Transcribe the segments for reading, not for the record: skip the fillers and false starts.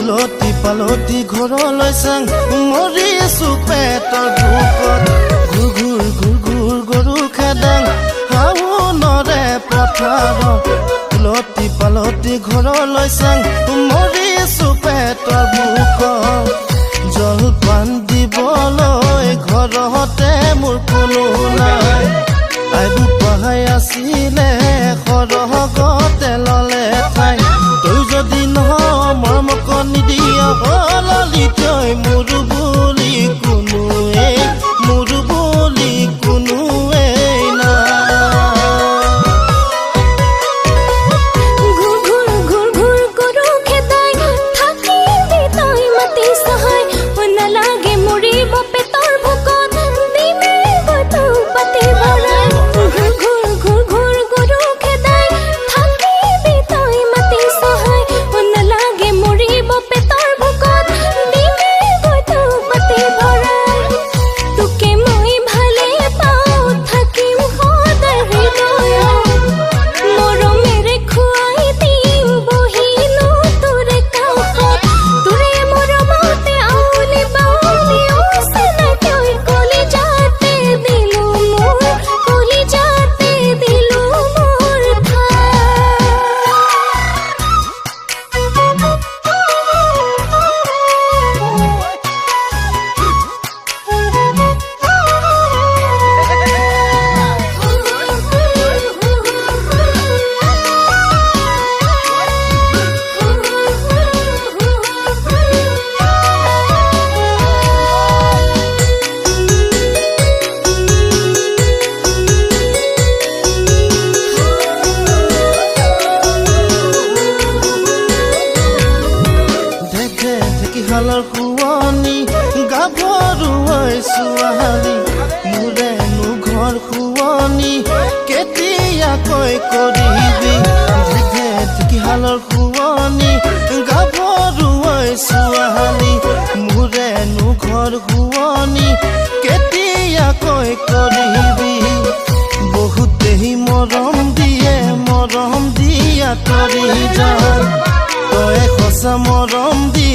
লতি পালতি ঘৰলৈ চাং মৰি আছো পেটৰ ভোকত ঘুৰ ঘুৰ ঘুৰ গৰু খেদাং হাওনৰে পথাৰত লতি পালতি ঘৰলৈ চাং মৰি আছো পেটৰ ভোকত জলপান দিবলৈ ঘৰতে মোৰ কোনো নাই আইবু পাহাই আছিলে সৰহগতে ললে ঠাই তই যদি নহয় মৰমক নিদিয়া ললি তই মোৰ বুলি কোনোৱেই হালৰ খুৱনি গাভৰুৱাই ছোৱালী মোৰেনো ঘৰ খুৱনি কেতিয়াকৈ কৰিবি ঢেকি হালৰ খুৱনি গাভৰুৱাই ছোৱালী মোৰেনো ঘৰ খুৱনি কেতিয়াকৈ কৰিবি বহুতেই মৰম দিয়া তৰি যান তই সঁচা মৰম দি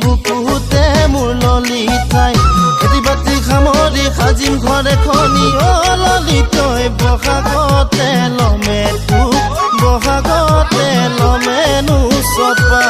বুকুতে মোৰ ললি ঠাই খেতি বাতি সামৰি সাজিম ঘৰ এখনি ললি তই বহাগতে লমেনো চপা